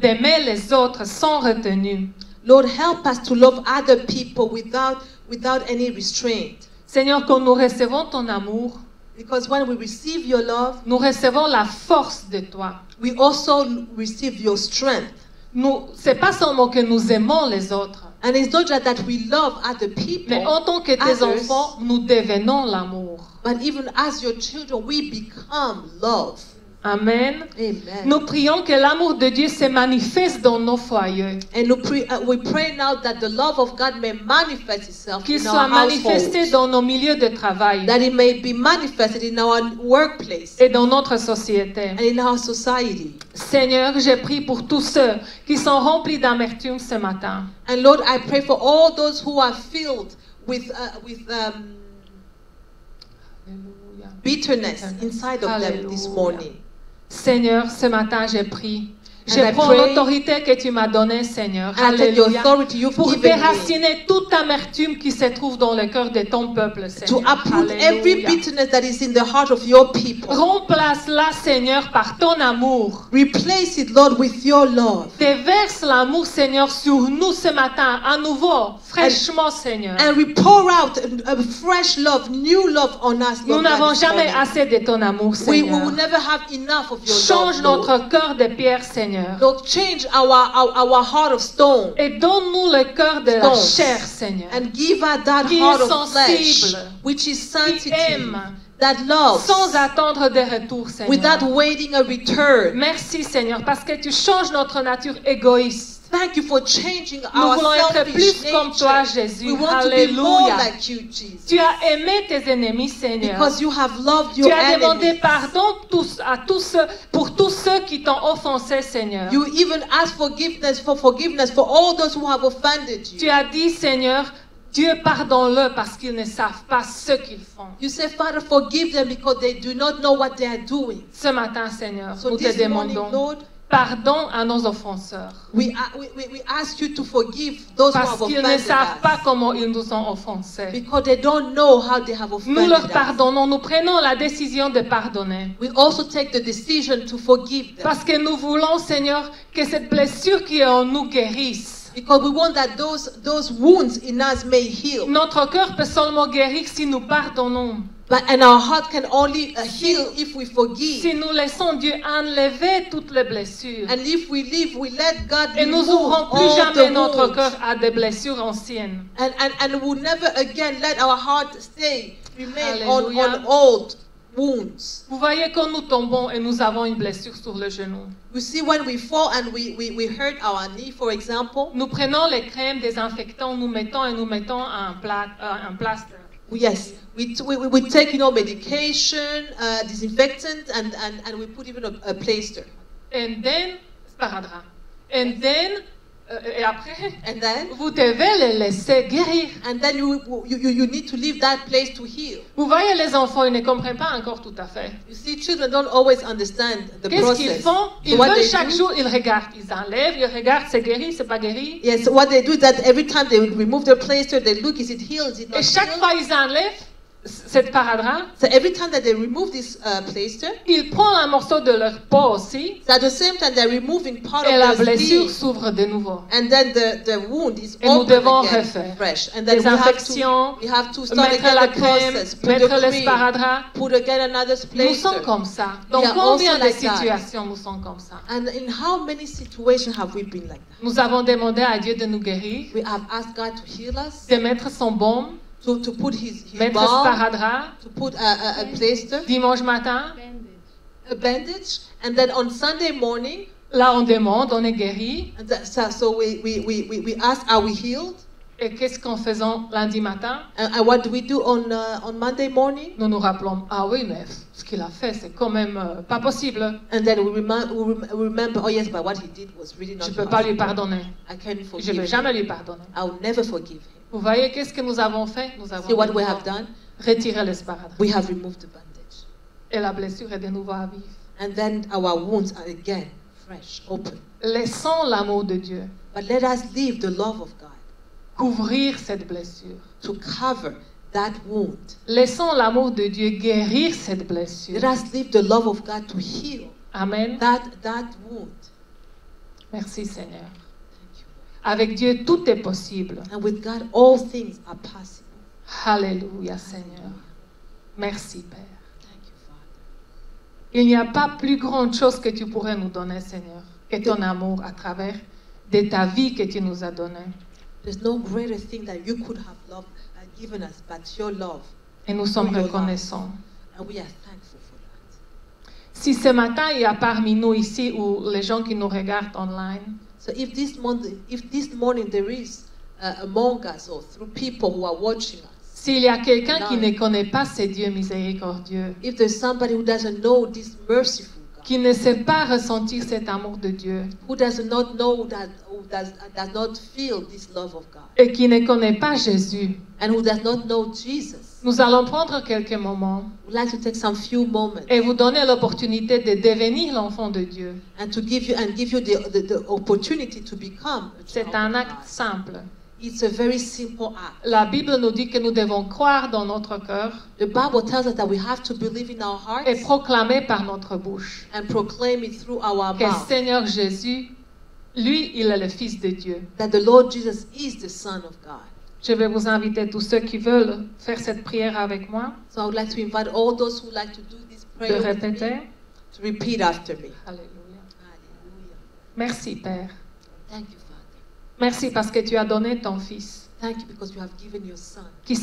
d'aimer les autres sans retenue. Lord, help us to love other people without any restraint. Seigneur, quand nous recevons ton amour, Because when we receive your love, nous recevons la force de toi. we also receive your strength. C'est pas seulement que nous aimons les autres, And it's not just that we love other people, mais en tant que tes others, enfants, nous devenons l'amour. but even as your children, we become love. Amen. Amen. Nous prions que l'amour de Dieu se manifeste dans nos foyers, And we pray now that the love of God may manifest itself qu'il in soit our manifesté households, dans nos milieux de travail that it may be manifested in our workplace et dans notre société. and in our society. Seigneur, je prie pour tous ceux qui sont remplis d'amertume ce matin. And Lord, I pray for all those who are filled with Alléluia. bitterness inside of them this Alléluia. morning. Seigneur, ce matin, je prie. Je I prends pray- l'autorité que tu m'as donnée, Seigneur. And I take the Alléluia. authority you've Pour given me déraciner toute amertume qui se trouve dans le cœur de ton peuple, to Seigneur. uproot every Alléluia. bitterness that is in the heart of your people. Remplace-la, Seigneur, par ton amour. Replace it, Lord, with your love. Déverse l'amour, Seigneur, sur nous ce matin, à nouveau, fraîchement, Seigneur. And we pour out a fresh love, new love on us, Nous Lord God, n'avons this jamais morning. assez de ton amour, We Seigneur. will never have enough of your Change love, Lord. notre cœur de pierre, Seigneur. Lord, change our heart of stone Et donne-nous le cœur de la Stones. chair, Seigneur. and give us that Qui est heart of flesh, sensible, which is Qui sensitive, aime, that loves, sans attendre de retour, Seigneur. without waiting a return. Merci, Seigneur, parce que tu changes notre nature égoïste. Thank you for changing Nous our voulons être selfish plus comme toi, nature. Jésus. We want to be more Alléluia. like you, Jesus. Tu as aimé tes ennemis, Seigneur. Because you have loved your Tu as demandé enemies. pardon pour tous ceux qui t'ont offensé, Seigneur. You even ask forgiveness for all those who have offended you. Tu as dit, Seigneur, Dieu pardonne-le parce qu'ils ne savent pas ce qu'ils font. You say, Father, forgive them because they do not know what they are doing. Ce matin, Seigneur, So nous te this morning, demandons Lord, pardon à nos offenseurs. we ask you to forgive those who Parce have qu'ils ne offended savent pas us. comment ils nous ont offensés. Because they don't know how they have Nous offended leur us. pardonnons, nous prenons la décision de pardonner. We also take the decision to forgive them. Parce que nous voulons, Seigneur, que cette blessure qui est en nous guérisse. Because we want that those wounds in us may heal. Notre cœur peut seulement guérir si nous pardonnons. And our heart can only heal if we forgive. Si nous laissons Dieu enlever toutes les blessures. And if we leave, we let God Et nous remove n'ouvrons plus all jamais the notre wounds. cœur à des blessures anciennes. And we'll never again let our heart remain Hallelujah. on old wounds. Vous voyez quand nous tombons et nous avons une blessure sur le genou. We see when we fall and we hurt our knee, for example. Nous prenons les crèmes désinfectantes, nous mettons un plaster. Yes, we take medication, disinfectant, and we put even a plaster. And then, sparadrap. And then, Et après, And then, vous devez les laisser guérir. and then you need to leave that place to heal. Vous voyez, les enfants, ils ne comprennent pas encore tout à fait. You see, children don't always understand the Qu'est-ce qu'ils process. font? Ils So what veulent they chaque do- jour, ils regardent. Ils enlèvent, ils regardent, c'est guéri, c'est pas guéri. Yes, so what they do is that every time they remove the plaster, they look, is it healed, is it not Et chaque healed? fois ils enlèvent cette paradrap, So every time that they remove this plaster, ils prennent un morceau de leur peau aussi, so at the same time they're removing part et la of the blessure skin, s'ouvre de nouveau. and then the wound is Et nous open devons again, refaire. fresh. And then Les infections, we have to start mettre again la the crème, process, put mettre the le cream, sparadrap. put again another Nous sommes plaster. comme ça. Dans We are combien also de like that. situations nous sommes comme ça? And in how many situations have we been like that? Nous avons demandé à Dieu de nous guérir, We have asked God to heal us, de mettre son baume, to put his mettre balm, sparadrap, to put a plaster, dimanche matin. a bandage, and then on Sunday morning, Là, on demande, on est guéri. and so we ask, are we healed? Et qu'est-ce qu'on faisait lundi matin? And what do we do on Monday morning? Nous nous rappelons, ah oui, mais ce qu'il a fait, c'est quand même pas possible. And then we remember, oh yes, but what he did was really not Je ne peux pas lui possible. pardonner. I can't Je ne forgive vais him. jamais lui pardonner. I will never forgive him. Vous voyez, qu'est-ce que nous avons fait? Nous avons See what we have done? retiré le sparadrap. We have removed the bandage. Et la blessure est de nouveau à vivre. And then our wounds are again fresh, open. Laissons l'amour de Dieu But let us leave the love of God couvrir cette blessure. to cover that wound. Laissons l'amour de Dieu guérir cette Let blessure. us leave the love of God to heal Amen. that wound. Merci Seigneur. Thank you. Avec Dieu, tout est possible. And with God, all things are possible. Alléluia Seigneur. Merci Père. Thank you, Father. Il n'y a pas plus grande chose que tu pourrais nous donner, Seigneur, que ton amour à travers de ta vie que tu nous as donnée. There's no greater thing that you could have loved given us but your love. Et nous sommes Your love. reconnaissants. And we are thankful for that. Si ce matin, il y a parmi nous ici ou les gens qui nous regardent online, So if this morning there is among us or through people who are watching us, s'il y a quelqu'un qui ne connaît pas ce Dieu miséricordieux, if there's somebody who doesn't know this merciful God, qui ne sait pas ressentir cet amour de Dieu who does not know that, who does not feel this love of God, et qui ne connaît pas Jésus, and who does not know Jesus, nous allons prendre quelques moments would like to take some few moments et vous donner l'opportunité de devenir l'enfant de Dieu. and to give you the opportunity to become a child C'est un of acte God. simple. It's a very simple act. La Bible nous dit que nous devons croire dans notre cœur The Bible tells us that we have to believe in our et hearts proclamer par notre bouche and proclaim it through our que mouth Seigneur Jésus, lui, il est le Fils de Dieu. that the Lord Jesus is the Son of God. Je vais vous inviter tous ceux qui veulent faire cette prière avec moi So I would like to invite all those who like to do this de prayer with répéter. me to repeat after me. Alléluia. Hallelujah. Merci Père. Thank you, Father. Merci parce que tu as donné ton Fils Thank you because you have given your Son qui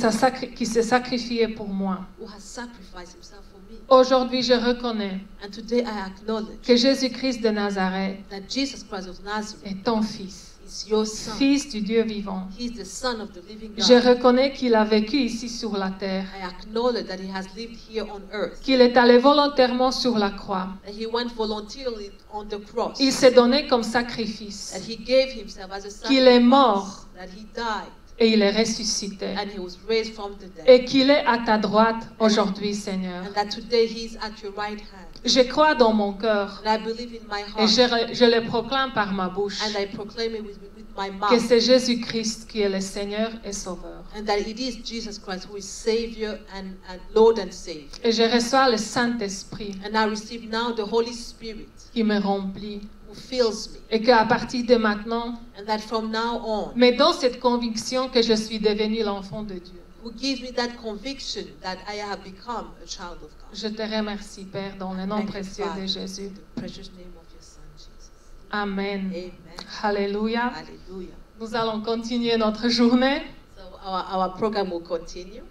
s'est sacrifié pour moi. who has sacrificed himself for me. Aujourd'hui, je reconnais And today I acknowledge que Jésus-Christ de Nazareth that Jesus Christ of Nazareth est ton Fils, is your Son. Fils du Dieu vivant. He is the Son of the living God. Je reconnais qu'il a vécu ici sur la terre, I acknowledge that he has lived here on earth, qu'il est allé volontairement sur la croix. that he went voluntarily on the cross, Il s'est donné comme sacrifice, that he gave himself as a qu'il est sacrifice, mort that he died, et il est ressuscité, and he was raised from the dead, et qu'il est à ta droite aujourd'hui, Seigneur. and that today he is at your right hand. Je crois dans mon cœur And I believe in my et heart, je le proclame par ma bouche and I proclaim it with my que mouth, c'est Jésus-Christ qui est le Seigneur et Sauveur. and that it is Jesus Christ who is Savior and Lord and Savior. Et je reçois le Saint-Esprit And I receive now the Holy Spirit qui me remplit who fills me, et qu'à partir de maintenant, and that from now on, mais dans cette conviction que je suis devenu l'enfant de Dieu. who gives me that conviction that I have become a child of God. Je te remercie, Père, dans le nom Thank you, précieux Father, de Jésus. in the precious name of your Son, Jesus. Amen. Amen. Alléluia. Hallelujah. Nous allons continuer notre journée. So our program will continue.